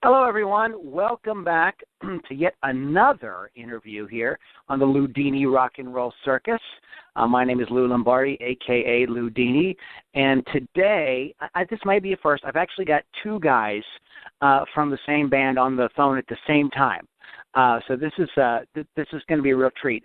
Hello, everyone. Welcome back to yet another interview here on the Loudini Rock and Roll Circus. My name is LouLombardi, a.k.a. Loudini, and today, this might be a first, I've actually got two guys from the same band on the phone at the same time. So this is going to be a real treat.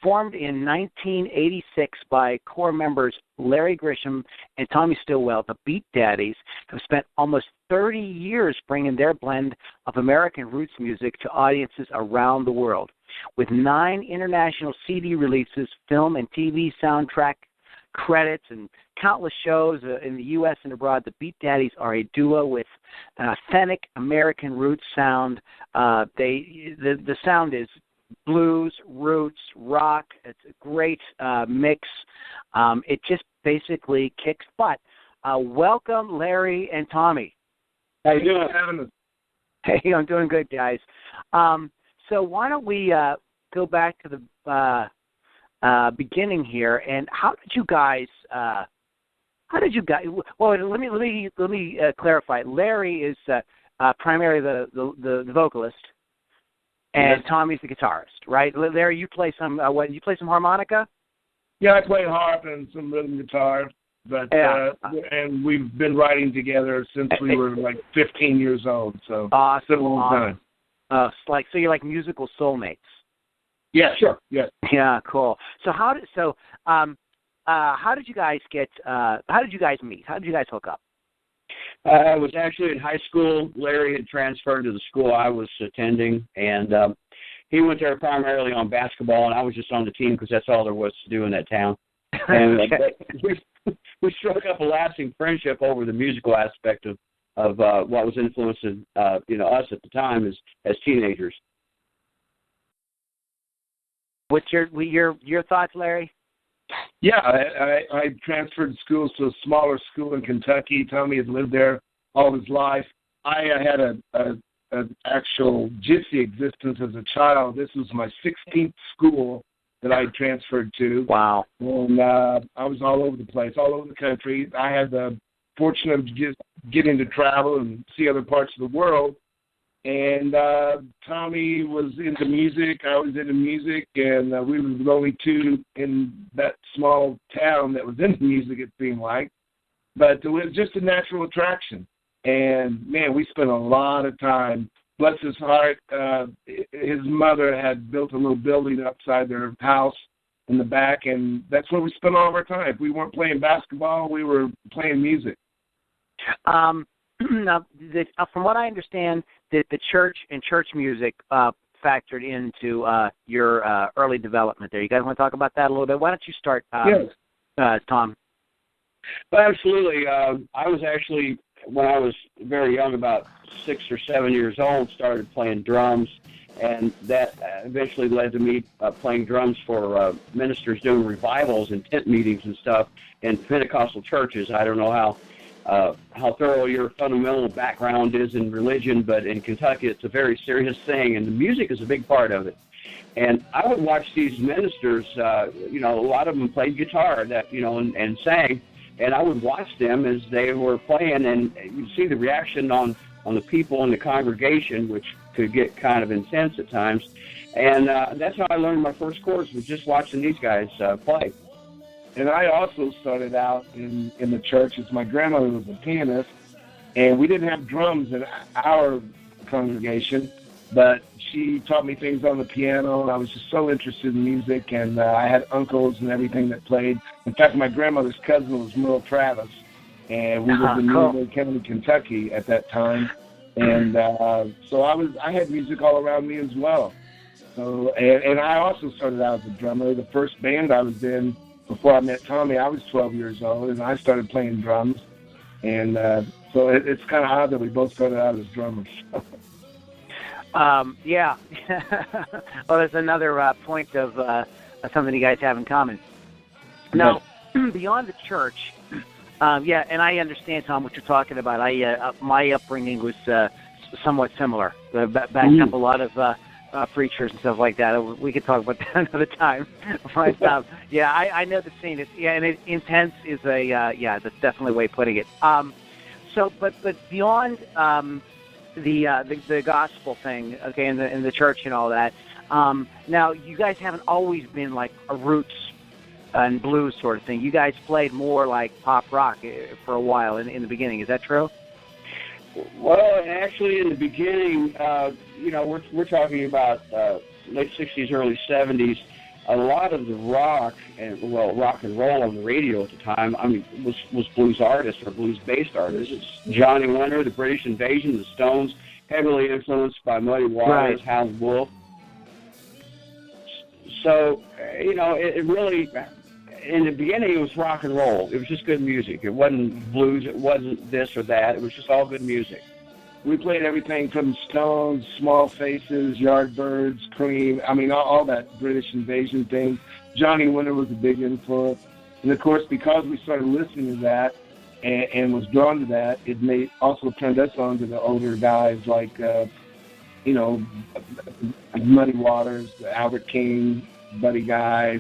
Formed in 1986 by core members Larry Grisham and Tommy Stillwell, the Beat Daddies have spent almost 30 years bringing their blend of American roots music to audiences around the world. With 9 international CD releases, film and TV soundtrack credits, and countless shows in the U.S. and abroad, the Beat Daddies are a duo with an authentic American roots sound. The sound is blues, roots, rock. It's a great mix. It just basically kicks butt. Welcome, Larry and Tommy. How you doing? Hey, I'm doing good, guys. So why don't we go back to the beginning here, and how did you guys? Well, let me clarify. Larry is primarily the vocalist, and yes. Tommy's the guitarist, right? Larry, you play some you play some harmonica? Yeah, I play harp and some rhythm guitar, but and we've been writing together since we were like 15 years old. So awesome, it's been a long time. So you're like musical soulmates. Yeah, sure. Yeah. Yeah, cool. So how did you guys get? How did you guys meet? How did you guys hook up? I was actually in high school. Larry had transferred to the school I was attending, and he went there primarily on basketball, and I was just on the team because that's all there was to do in that town. And we struck up a lasting friendship over the musical aspect of what was influencing us at the time as teenagers. What's your thoughts, Larry? Yeah, I transferred schools to a smaller school in Kentucky. Tommy had lived there all his life. I had an actual gypsy existence as a child. This was my 16th school that I transferred to. Wow. And I was all over the place, all over the country. I had the fortune of just getting to travel and see other parts of the world. And Tommy was into music, I was into music, and we were the only two in that small town that was into music, it seemed like. But it was just a natural attraction. And, man, we spent a lot of time. Bless his heart, his mother had built a little building outside their house in the back, and that's where we spent all of our time. If we weren't playing basketball, we were playing music. Now, from what I understand, the church and church music factored into your early development there. You guys want to talk about that a little bit? Why don't you start, Tom? Well, absolutely. I was actually, when I was very young, about 6 or 7 years old, started playing drums, and that eventually led to me playing drums for ministers doing revivals and tent meetings and stuff in Pentecostal churches. I don't know how thorough your fundamental background is in religion, but in Kentucky it's a very serious thing, and the music is a big part of it. And I would watch these ministers, a lot of them played guitar, and sang, and I would watch them as they were playing, and you'd see the reaction on the people in the congregation, which could get kind of intense at times. And that's how I learned my first chords, was just watching these guys play. And I also started out in the church as my grandmother was a pianist, and we didn't have drums in our congregation, but she taught me things on the piano, and I was just so interested in music, and I had uncles and everything that played. In fact, my grandmother's cousin was Merle Travis, and we lived in Newburgh County, Kentucky at that time, and so I had music all around me as well. So, and I also started out as a drummer. The first band I was in, before I met Tommy, I was 12 years old, and I started playing drums. And so it's kind of odd that we both started out as drummers. Yeah. Well, there's another point of something you guys have in common. Now, beyond the church, and I understand, Tom, what you're talking about. My upbringing was somewhat similar. Backed up a lot of preachers and stuff like that. We could talk about that another time. But, I know the scene. And intense is that's definitely a way of putting it. But beyond the gospel thing, okay, in the church and all that. Now, you guys haven't always been like a roots and blues sort of thing. You guys played more like pop rock for a while in the beginning. Is that true? Well, actually, in the beginning, we're talking about late 60s, early 70s. A lot of the rock and rock and roll on the radio at the time, was blues artists or blues-based artists. Johnny Winter, the British Invasion, the Stones, heavily influenced by Muddy Waters, Right. Howlin' Wolf. So, it really, in the beginning, it was rock and roll. It was just good music. It wasn't blues. It wasn't this or that. It was just all good music. We played everything from Stones, Small Faces, Yardbirds, Cream. All that British Invasion thing. Johnny Winter was a big influence. And, of course, because we started listening to that and was drawn to that, it also turned us on to the older guys like, Muddy Waters, Albert King, Buddy Guy,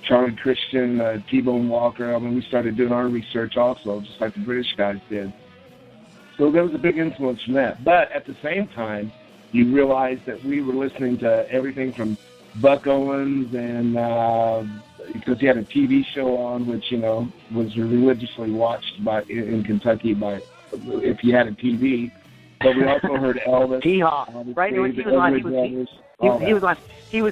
Charlie Christian, T-Bone Walker. We started doing our research also, just like the British guys did. So there was a big influence from that. But at the same time, you realize that we were listening to everything from Buck Owens and because he had a TV show on, which, was religiously watched in Kentucky if you had a TV. But we also heard Elvis. Hee-Haw, right? He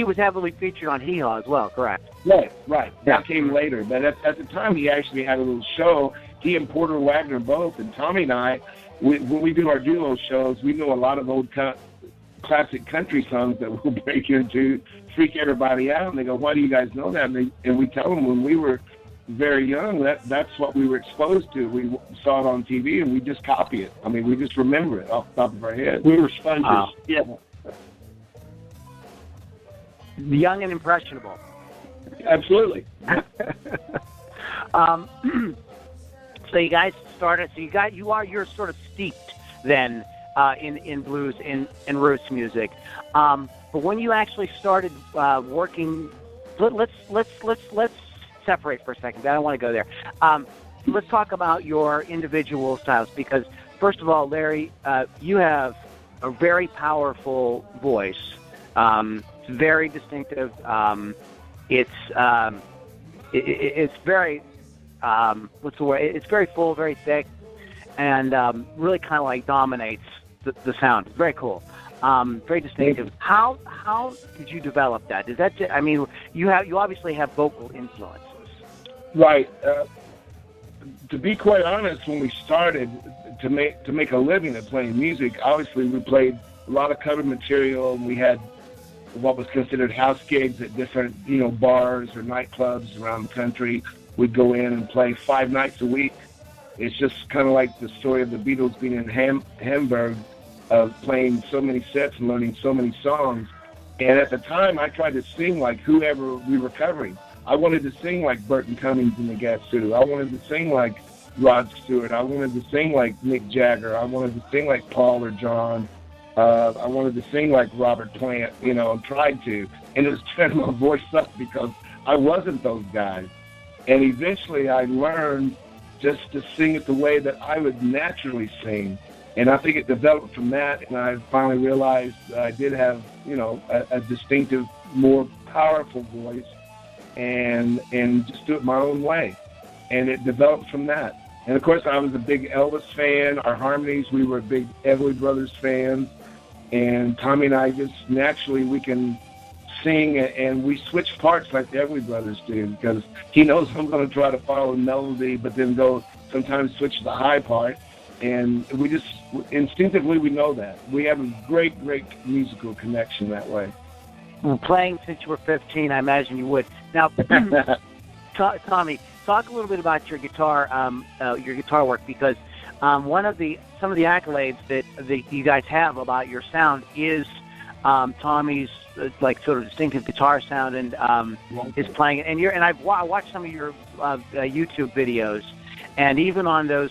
was heavily featured on Hee-Haw as well, correct? Right. Yeah. That came later. But at the time, he actually had a little show. He and Porter Wagner both, and Tommy and I, when we do our duo shows, we know a lot of old classic country songs that we'll break into, freak everybody out, and they go, "Why do you guys know that?" And we tell them when we were very young, that's what we were exposed to. We saw it on TV, and we just copy it. We just remember it off the top of our head. We were sponges. Yeah. Young and impressionable. Absolutely. So you guys started. So you're sort of steeped then in blues and roots music. But when you actually started working, let's separate for a second. I don't want to go there. Let's talk about your individual styles because, first of all, Larry, you have a very powerful voice. It's very distinctive. It's very what's the word? It's very full, very thick, and really kind of like dominates the sound. It's very cool. Very distinctive. How did you develop that? Is that you obviously have vocal influences. Right. To be quite honest, when we started to make a living at playing music, obviously we played a lot of cover material, and we had what was considered house gigs at different bars or nightclubs around the country. We'd go in and play 5 nights a week. It's just kind of like the story of the Beatles being in Hamburg, of playing so many sets and learning so many songs. And at the time, I tried to sing like whoever we were covering. I wanted to sing like Burton Cummings and the Gatsby. I wanted to sing like Rod Stewart. I wanted to sing like Mick Jagger. I wanted to sing like Paul or John. I wanted to sing like Robert Plant, and tried to. And it was turning my voice up because I wasn't those guys. And eventually I learned just to sing it the way that I would naturally sing. And I think it developed from that, and I finally realized I did have, a distinctive, more powerful voice, and just do it my own way. And it developed from that. And, of course, I was a big Elvis fan. Our harmonies, we were big Everly Brothers fans. And Tommy and I just naturally, we can sing, and we switch parts like the Everly Brothers do, because he knows I'm going to try to follow the melody, but then go sometimes switch to the high part. And we just instinctively, we know that. We have a great, great musical connection that way. Well, playing since you were 15, I imagine you would. Now, Tommy, talk a little bit about your guitar work, because some of the accolades that you guys have about your sound is Tommy's sort of distinctive guitar sound and his playing. And I've watched some of your YouTube videos, and even on those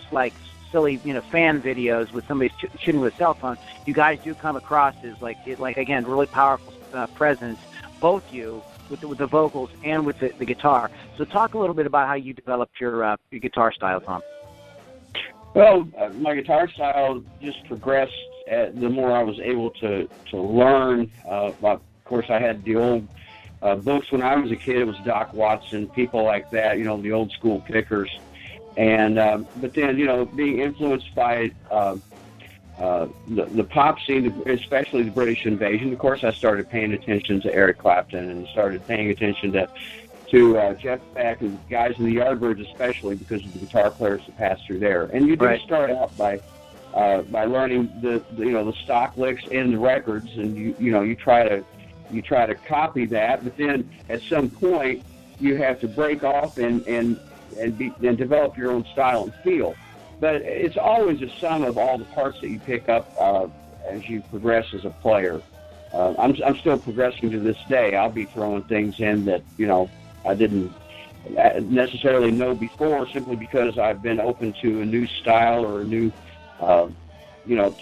silly fan videos with somebody shooting with a cell phone, you guys do come across as again really powerful presence, both you with the vocals and with the guitar. So talk a little bit about how you developed your guitar style, Tom. Well, my guitar style just progressed the more I was able to learn. Of course, I had the old books when I was a kid. It was Doc Watson, people like that, the old school pickers. And but then, being influenced by the pop scene, especially the British invasion, of course, I started paying attention to Eric Clapton and started paying attention to Jeff Beck and guys in the Yardbirds, especially because of the guitar players that passed through there. And you do start out by learning the stock licks in the records, and you try to copy that. But then at some point you have to break off and develop your own style and feel. But it's always a sum of all the parts that you pick up as you progress as a player. I'm still progressing to this day. I'll be throwing things in that I didn't necessarily know before, simply because I've been open to a new style or a new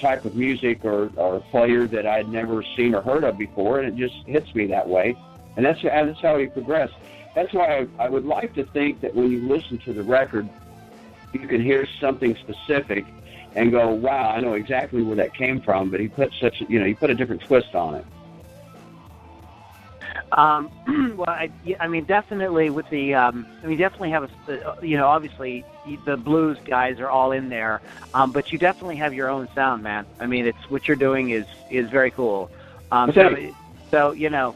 type of music or player that I'd never seen or heard of before, and it just hits me that way. And that's how we progress. That's why I would like to think that when you listen to the record, you can hear something specific and go, wow, I know exactly where that came from, but he put he put a different twist on it. Well, I mean, definitely with the, definitely have obviously the blues guys are all in there, but you definitely have your own sound, man. I mean, it's what you're doing is very cool. So you're not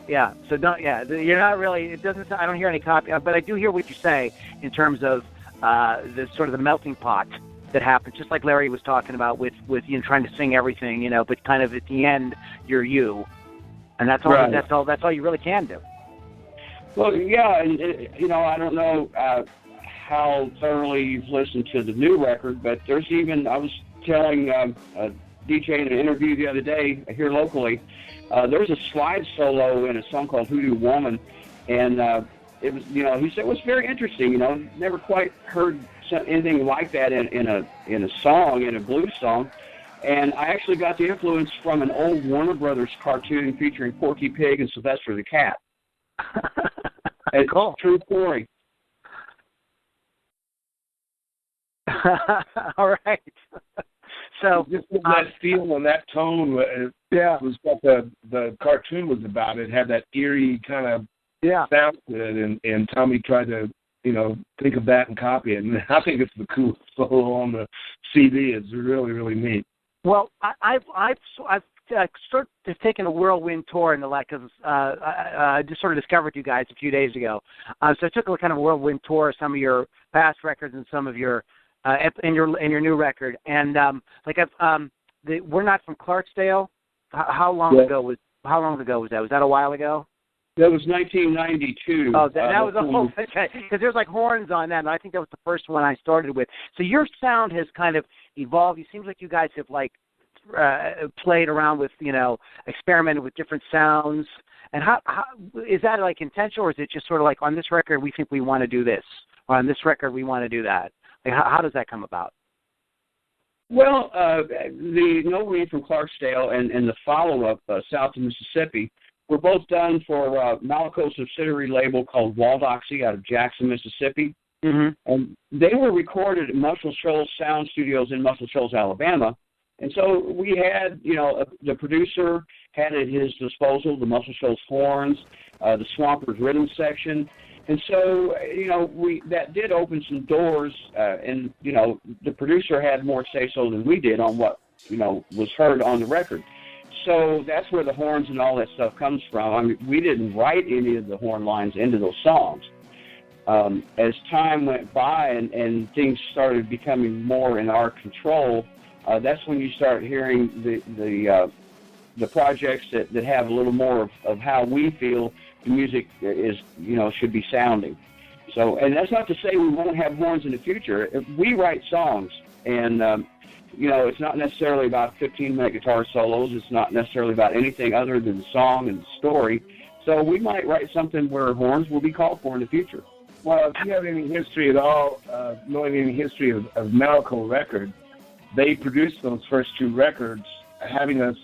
really. It doesn't. I don't hear any copy, but I do hear what you say in terms of the sort of the melting pot that happens, just like Larry was talking about with trying to sing everything, but kind of at the end you're you. And that's all. Right. That's all you really can do. Well, yeah, and I don't know how thoroughly you've listened to the new record, but there's even, I was telling a DJ in an interview the other day here locally, there's a slide solo in a song called Hoodoo Woman, and it was, he said it was very interesting. Never quite heard anything like that in a song, in a blues song. And I actually got the influence from an old Warner Brothers cartoon featuring Porky Pig and Sylvester the Cat. It's cool. True story. All right. So just that feel and that tone, was what the cartoon was about. It had that eerie kind of sound to it, and Tommy tried to think of that and copy it. And I think it's the coolest solo on the CD. It's really, really neat. Well, I've sort of taken a whirlwind tour in the because I just sort of discovered you guys a few days ago. So I took a kind of whirlwind tour of some of your past records and some of your in your new record. And We're Not From Clarksdale. How long ago was that? Was that a while ago? That was 1992. Oh, that was a whole thing. Because there's horns on that, and I think that was the first one I started with. So your sound has kind of evolved. It seems like you guys have played around with, experimented with different sounds. And how is that intentional, or is it just sort of on this record we think we want to do this, or on this record we want to do that? How does that come about? Well, the No Weed from Clarksdale and the follow-up, South of Mississippi, were both done for a Malaco subsidiary label called Waldoxy out of Jackson, Mississippi. Mm-hmm. And they were recorded at Muscle Shoals Sound Studios in Muscle Shoals, Alabama. And so we had, the producer had at his disposal the Muscle Shoals horns, the Swampers rhythm section. And so, that did open some doors, and, the producer had more say-so than we did on what, was heard on the record. So that's where the horns and all that stuff comes from. I mean, we didn't write any of the horn lines into those songs. As time went by and things started becoming more in our control, that's when you start hearing the projects that have a little more of how we feel the music is, should be sounding. So, and that's not to say we won't have horns in the future. We write songs, and it's not necessarily about 15-minute guitar solos. It's not necessarily about anything other than the song and the story. So we might write something where horns will be called for in the future. Well, if you have any history at all, knowing any history of Malaco Records, they produced those first two records, having us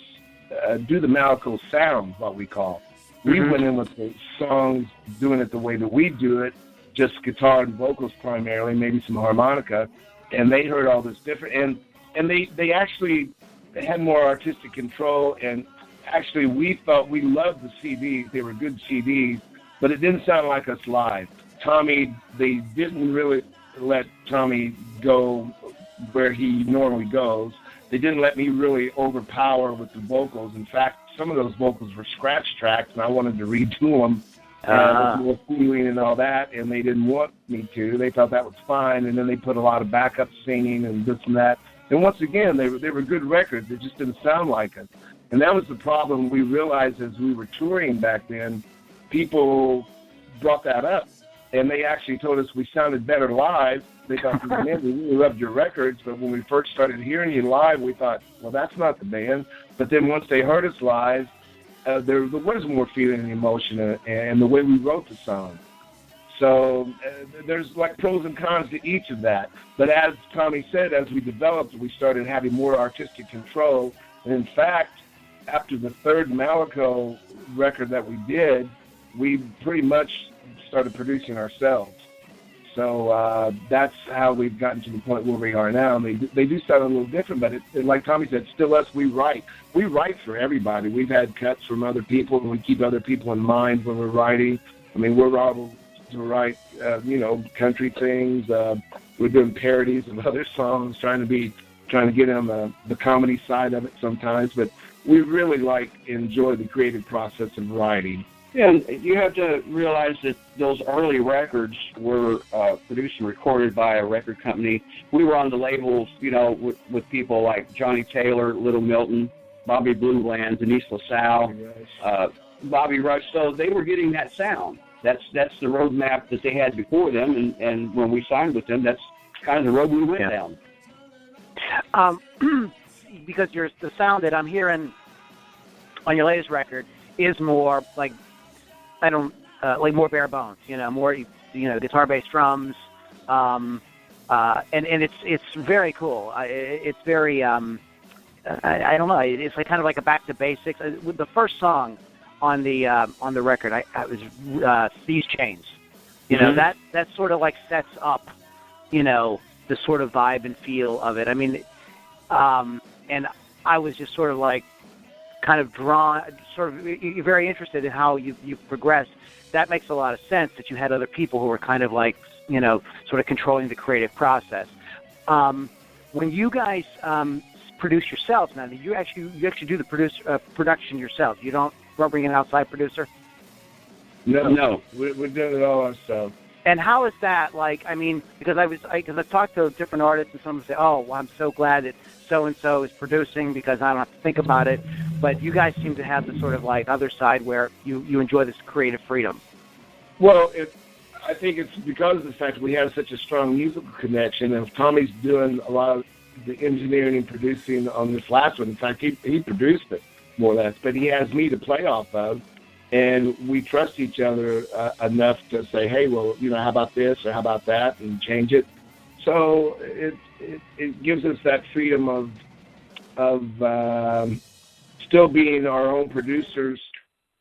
do the Malaco sound, what we call. We went in with the songs, doing it the way that we do it, just guitar and vocals primarily, maybe some harmonica, and they heard all this different, and they actually had more artistic control, and actually we thought we loved the CDs. They were good CDs, but it didn't sound like us live. Tommy, they didn't really let Tommy go where he normally goes. They didn't let me really overpower with the vocals. In fact, some of those vocals were scratch tracks, and I wanted to redo them. More feeling and all that, and they didn't want me to. They thought that was fine, and then they put a lot of backup singing and this and that. And once again, they were good records. It just didn't sound like it. And that was the problem we realized as we were touring back then. People brought that up, and they actually told us we sounded better live. They thought, man, we really loved your records, but when we first started hearing you live, we thought, well, that's not the band. But then once they heard us live, there was more feeling and emotion and the way we wrote the song. So there's like pros and cons to each of that. But as Tommy said, as we developed, we started having more artistic control. And in fact, after the third Malico record that we did, we pretty much started producing ourselves. So that's how we've gotten to the point where we are now. And they do sound a little different, but like Tommy said, still us, we write. We write for everybody. We've had cuts from other people, and we keep other people in mind when we're writing. I mean, we're able to write, country things. We're doing parodies of other songs, trying to get on the comedy side of it sometimes. But we really enjoy the creative process of writing. Yeah, and you have to realize that those early records were produced and recorded by a record company. We were on the labels, with people like Johnny Taylor, Little Milton, Bobby Blue Land, Denise LaSalle, Bobby Rush. So they were getting that sound. That's the roadmap that they had before them, and when we signed with them, that's kind of the road we went down. Because the sound that I'm hearing on your latest record is more like, more bare bones, more, guitar-based drums, and it's very cool. It's very, I don't know, it's kind of like a back to basics. With the first song on the record, I was These Chains. That sort of sets up, the sort of vibe and feel of it. I mean, and I was just sort of kind of drawn, you're very interested in how you've progressed. That makes a lot of sense that you had other people who were kind of sort of controlling the creative process. When you guys produce yourselves now, you actually do the production yourselves. You don't bring in an outside producer? No. We're doing it all ourselves. And how is that because I've talked to different artists, and some say, oh, well, I'm so glad that so-and-so is producing because I don't have to think about it. But you guys seem to have the sort of other side where you enjoy this creative freedom. Well, I think it's because of the fact that we have such a strong musical connection, and Tommy's doing a lot of the engineering and producing on this last one. In fact, he produced it more or less, but he has me to play off of. And we trust each other enough to say, hey, well, how about this or how about that, and change it. So it gives us that freedom of still being our own producers,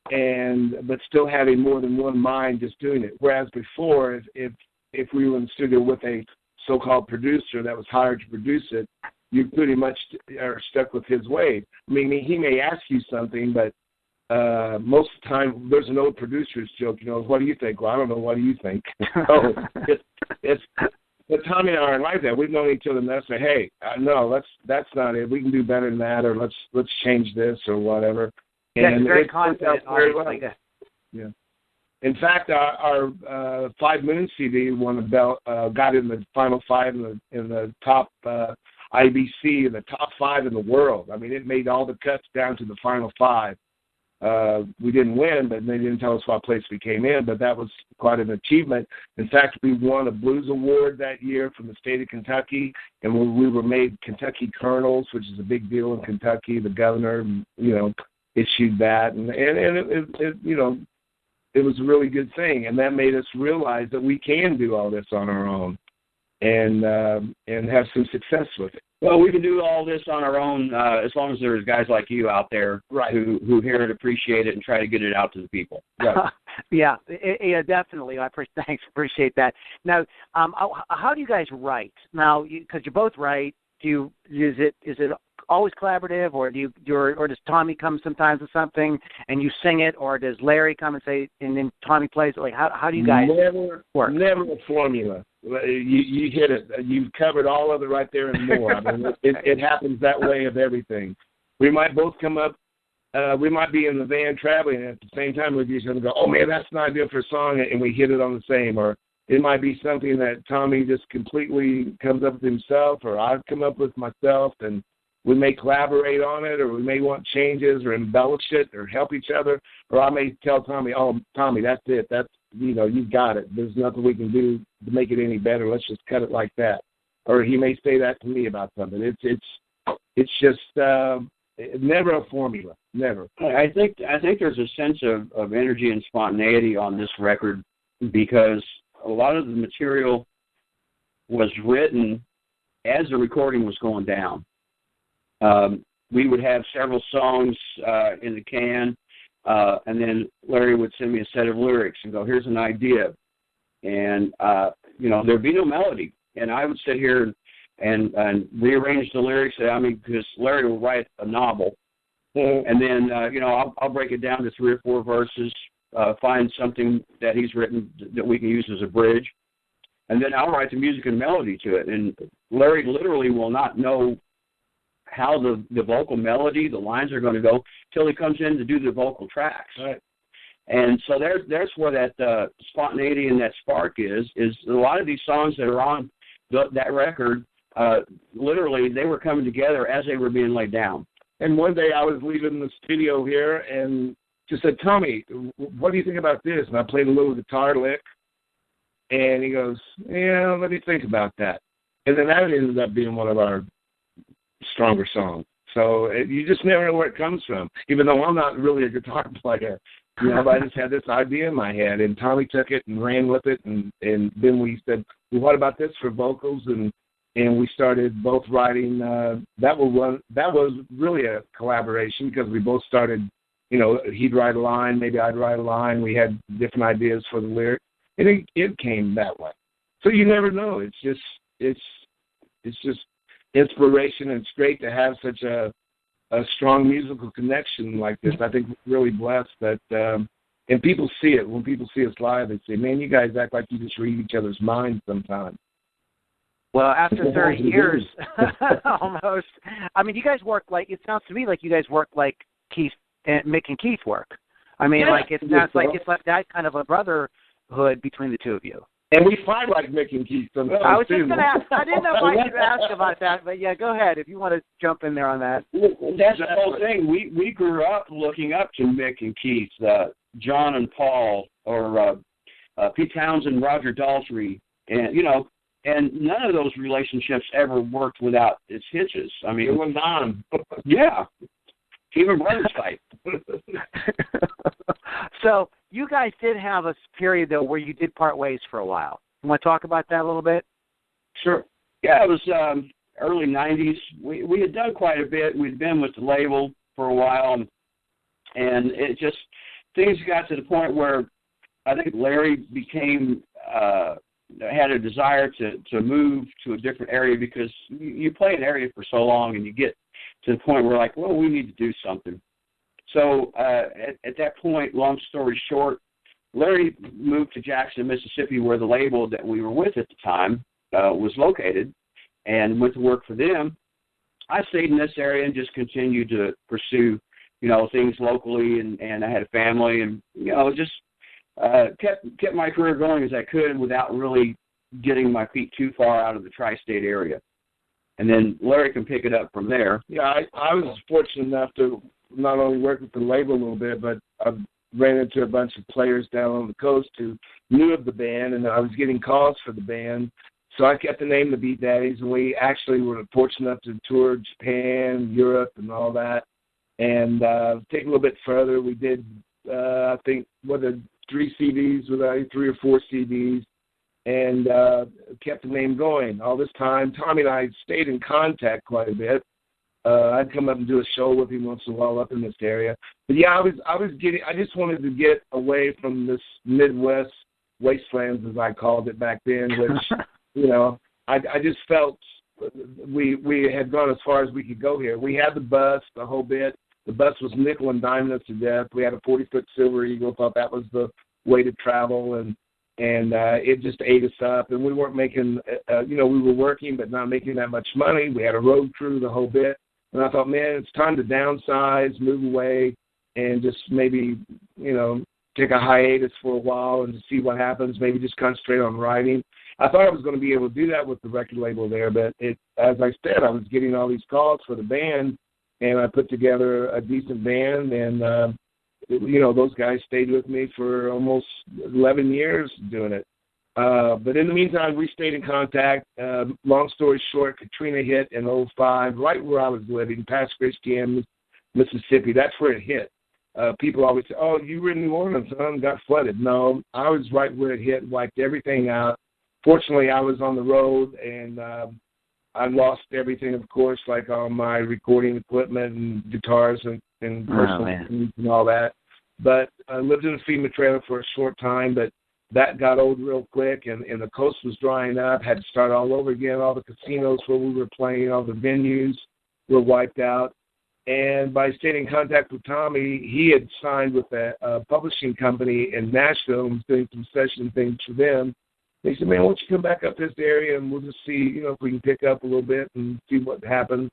but still having more than one mind just doing it. Whereas before, if we were in the studio with a so-called producer that was hired to produce it, you pretty much are stuck with his way. I mean, he may ask you something, but most of the time, there's an old producer's joke, what do you think? Well, I don't know, what do you think? So but Tommy and I aren't like that. We've known each other enough to say, hey, no, that's not it. We can do better than that, or let's change this or whatever. And very confident, well. Yeah. In fact, our 5 Moon CD won a belt, got in the final 5 in the top IBC, in the top 5 in the world. I mean, it made all the cuts down to the final 5. We didn't win, but they didn't tell us what place we came in, but that was quite an achievement. In fact, we won a blues award that year from the state of Kentucky, and we were made Kentucky Colonels, which is a big deal in Kentucky. The governor, issued that, and it was a really good thing, and that made us realize that we can do all this on our own. and have some success with it. Well, we can do all this on our own as long as there's guys like you out there Right. who hear it, appreciate it, and try to get it out to the people. Right. Yeah, definitely. Thanks, appreciate that. Now, how do you guys write? Now, because you both write, is it always collaborative, or or does Tommy come sometimes with something and you sing it, or does Larry come and say and then Tommy plays it? Like how do you guys work? Never a formula. You hit it. You've covered all of it right there and more. I mean, it happens that way of everything. We might both come up. We might be in the van traveling, and at the same time we're just going to go, oh, man, that's an idea for a song, and we hit it on the same. Or it might be something that Tommy just completely comes up with himself, or I've come up with myself, and we may collaborate on it, or we may want changes or embellish it or help each other. Or I may tell Tommy, oh, Tommy, that's it. That's, you've got it. There's nothing we can do to make it any better. Let's just cut it like that. Or he may say that to me about something. It's just never a formula. Never. I think there's a sense of energy and spontaneity on this record because a lot of the material was written as the recording was going down. We would have several songs in the can, and then Larry would send me a set of lyrics and go, here's an idea. And, there'd be no melody. And I would sit here and rearrange the lyrics. Because Larry would write a novel. And then, I'll break it down to 3 or 4 verses, find something that he's written that we can use as a bridge. And then I'll write the music and melody to it. And Larry literally will not know how the vocal melody, the lines are going to go till he comes in to do the vocal tracks. Right. And so there's where that spontaneity and that spark is a lot of these songs that are on that record, literally they were coming together as they were being laid down. And one day I was leaving the studio here and just said, Tommy, what do you think about this? And I played a little guitar lick. And he goes, yeah, let me think about that. And then that ended up being one of our stronger songs. So you just never know where it comes from, even though I'm not really a guitar player. I just had this idea in my head, and Tommy took it and ran with it, and then we said, well, what about this for vocals? And we started both writing. That was really a collaboration because we both started, he'd write a line, maybe I'd write a line. We had different ideas for the lyrics, and it came that way. So you never know. It's just inspiration, and it's great to have such a strong musical connection like this. I think we're really blessed that, and people see it. When people see us live, they say, man, you guys act like you just read each other's minds sometimes. Well, after 30 years, almost, you guys work it sounds to me like you guys work like Mick and Keith work. It's like that kind of a brotherhood between the two of you. And we fight like Mick and Keith sometimes. I was just going to ask. I didn't know if I should ask about that, but yeah, go ahead if you want to jump in there on that. That's the whole thing. We grew up looking up to Mick and Keith, John and Paul, or Pete Townsend, Roger Daltrey, and none of those relationships ever worked without its hitches. It went on. Yeah. Even brothers fight. So you guys did have a period, though, where you did part ways for a while. You want to talk about that a little bit? Sure. Yeah, it was early 90s. We had done quite a bit. We'd been with the label for a while, and it just, things got to the point where I think Larry had a desire to move to a different area because you play an area for so long and you get to the point where we need to do something. So at that point, long story short, Larry moved to Jackson, Mississippi, where the label that we were with at the time was located, and went to work for them. I stayed in this area and just continued to pursue, things locally, and I had a family, and just kept my career going as I could without really getting my feet too far out of the tri-state area. And then Larry can pick it up from there. Yeah, I was fortunate enough to not only work with the label a little bit, but I ran into a bunch of players down on the coast who knew of the band, and I was getting calls for the band. So I kept the name the Beat Daddies, and we actually were fortunate enough to tour Japan, Europe, and all that. And take a little bit further, we did, I think, 3 CDs, 3 or 4 CDs. and kept the name going. All this time, Tommy and I stayed in contact quite a bit. I'd come up and do a show with him once in a while up in this area. But yeah, I just wanted to get away from this Midwest wastelands, as I called it back then, which, you know, I just felt we had gone as far as we could go here. We had the bus, the whole bit. The bus was nickel and diming us to death. We had a 40-foot Silver Eagle, thought that was the way to travel, and it just ate us up. And we weren't making, we were working but not making that much money. We had a road crew, the whole bit. And I thought, man, it's time to downsize, move away, and just maybe, take a hiatus for a while and see what happens, maybe just concentrate on writing. I thought I was going to be able to do that with the record label there, but as I said, I was getting all these calls for the band, and I put together a decent band, and, those guys stayed with me for almost 11 years doing it. But in the meantime, we stayed in contact. Long story short, Katrina hit in 2005, right where I was living, past Christian, Mississippi. That's where it hit. People always say, oh, you were in New Orleans, son, got flooded. No, I was right where it hit, wiped everything out. Fortunately, I was on the road, and I lost everything, of course, like all my recording equipment and guitars and personal things and all that. But I lived in a FEMA trailer for a short time, but that got old real quick, and the coast was drying up, had to start all over again. All the casinos where we were playing, all the venues were wiped out. And by staying in contact with Tommy, he had signed with a publishing company in Nashville and was doing some session things for them. They said, man, why don't you come back up this area and we'll just see, if we can pick up a little bit and see what happens.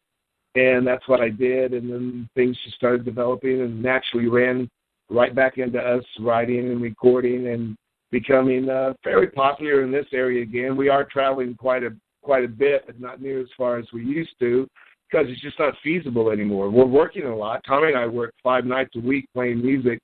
And that's what I did. And then things just started developing and naturally ran right back into us writing and recording and becoming fairly popular in this area again. We are traveling quite a bit, but not near as far as we used to, because it's just not feasible anymore. We're working a lot. Tommy and I work 5 nights a week playing music,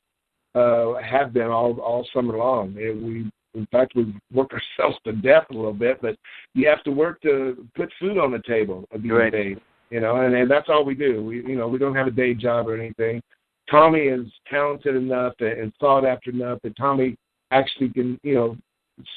have been all summer long. In fact, we work ourselves to death a little bit, but you have to work to put food on the table these days, and that's all we do. We don't have a day job or anything. Tommy is talented enough and sought after enough that Tommy actually can,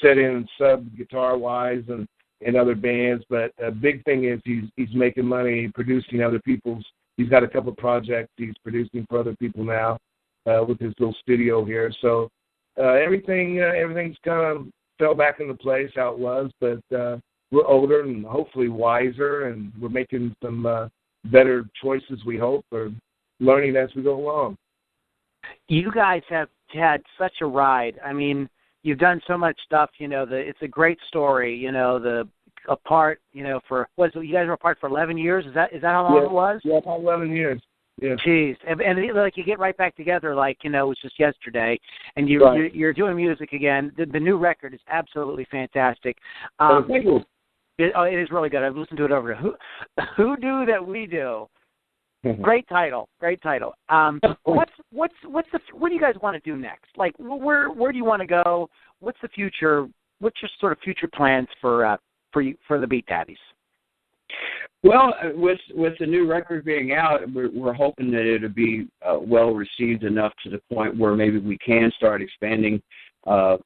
set in and sub guitar-wise and other bands, but a big thing is he's making money producing other people's. He's got a couple of projects he's producing for other people now with his little studio here. So everything's kind of fell back into place how it was, but we're older and hopefully wiser, and we're making some better choices, we hope, or learning as we go along. You guys have had such a ride. I mean, you've done so much stuff, it's a great story, you guys were apart for 11 years. Is that how long it was? Yeah, about 11 years. Yeah. Jeez. And you get right back together it was just yesterday, and you're doing music again. The new record is absolutely fantastic. Thank you. It is really good. I've listened to it over. Who do that we do? Great title. What do you guys want to do next? Where do you want to go? What's the future? What's your sort of future plans for the Beat Daddies? Well, with the new record being out, we're hoping that it'll be well received enough to the point where maybe we can start expanding our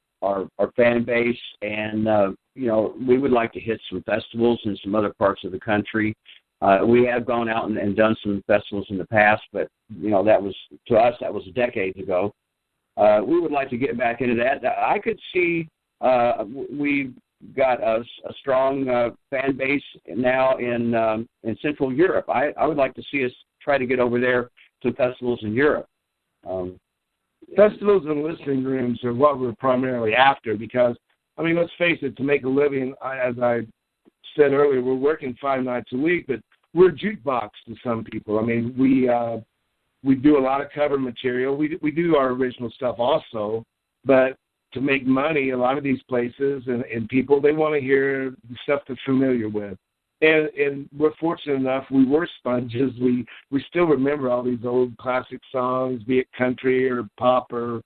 fan base, and we would like to hit some festivals in some other parts of the country. We have gone out and done some festivals in the past, but that was decades ago. We would like to get back into that. I could see we've got a strong fan base now in Central Europe. I would like to see us try to get over there to festivals in Europe. Festivals and listening rooms are what we're primarily after because, let's face it, to make a living, as I said earlier, we're working 5 nights a week, but we're a jukebox to some people. We do a lot of cover material. We do our original stuff also, but to make money, a lot of these places and people, they want to hear the stuff they're familiar with. And we're fortunate enough, we were sponges. We still remember all these old classic songs, be it country or pop or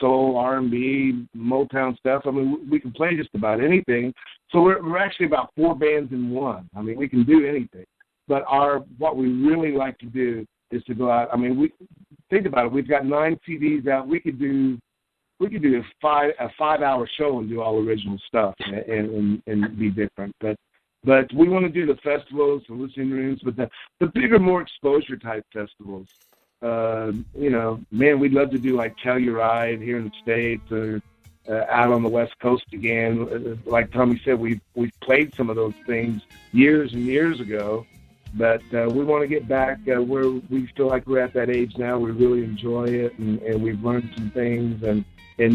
soul, R&B, Motown stuff. We can play just about anything. So we're actually about 4 bands in one. We can do anything. But what we really like to do is to go out. We think about it. We've got 9 CDs out. We could do we could do a 5-hour show and do all original stuff and be different. But we want to do the festivals, the listening rooms, but the bigger, more exposure type festivals. Man, we'd love to do like Telluride here in the States or out on the West Coast again. Like Tommy said, we've played some of those things years and years ago, but we want to get back where we feel like we're at that age now. We really enjoy it, and we've learned some things, and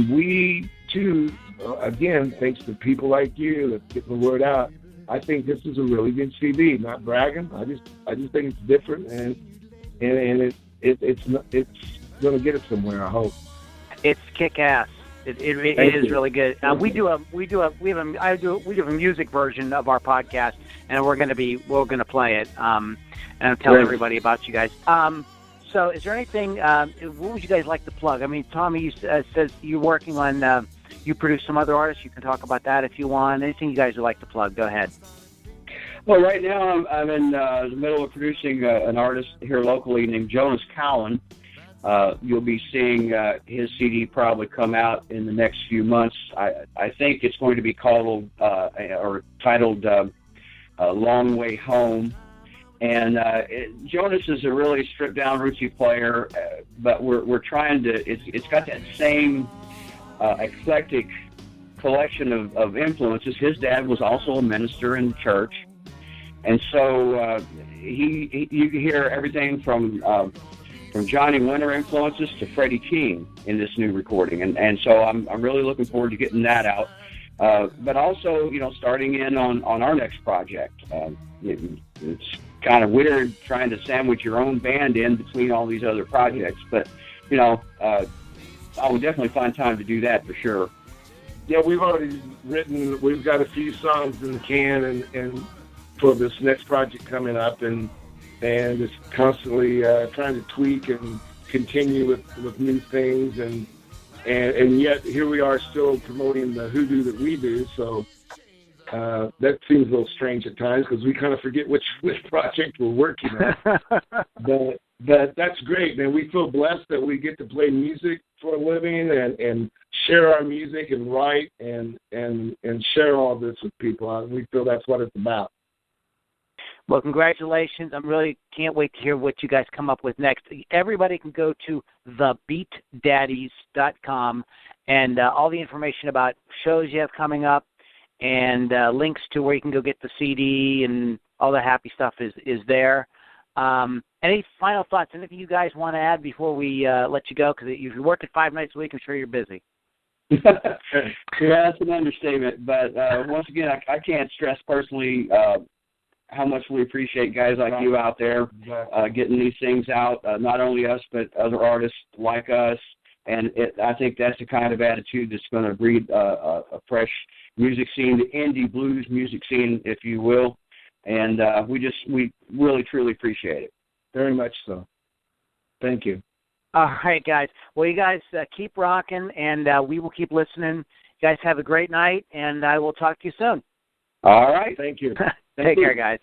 we too, again, thanks to people like you that's getting the word out. I think this is a really good CD. Not bragging. I just think it's different, and it's going to get us somewhere. I hope. It's kick-ass. It is really good. We do a music version of our podcast, and we're going to play it and tell everybody about you guys. So, is there anything? What would you guys like to plug? I mean, Tommy says you're working on. You produce some other artists. You can talk about that if you want. Anything you guys would like to plug? Go ahead. Well, right now I'm in the middle of producing an artist here locally named Jonas Cowan. You'll be seeing his CD probably come out in the next few months. I think it's going to be called or titled Long Way Home. And Jonas is a really stripped down rootsy player, but we're trying to. It's got that same eclectic collection of influences. His dad was also a minister in the church, and so you hear everything from Johnny Winter influences to Freddie King in this new recording, and so I'm really looking forward to getting that out. But also, starting in on our next project. It's kind of weird trying to sandwich your own band in between all these other projects, but I would definitely find time to do that for sure. Yeah, we've got a few songs in the can and for this next project coming up, and just constantly trying to tweak and continue with new things, and yet here we are still promoting the hoodoo that we do, so that seems a little strange at times because we kind of forget which project we're working on. But that's great, man. We feel blessed that we get to play music for a living and share our music and write and share all this with people. We feel that's what it's about. Well, congratulations. I really can't wait to hear what you guys come up with next. Everybody can go to thebeatdaddies.com, and all the information about shows you have coming up and links to where you can go get the CD and all the happy stuff is there. Any final thoughts? Anything you guys want to add before we let you go? Because if you work at 5 nights a week, I'm sure you're busy. Yeah, that's an understatement. But once again, I can't stress personally how much we appreciate guys like you out there getting these things out, not only us, but other artists like us. And I think that's the kind of attitude that's going to breed a fresh music scene, the indie blues music scene, if you will. And we really, truly appreciate it. Very much so. Thank you. All right, guys. Well, you guys keep rocking, and we will keep listening. You guys have a great night, and I will talk to you soon. All right. Thank you. Take care, guys.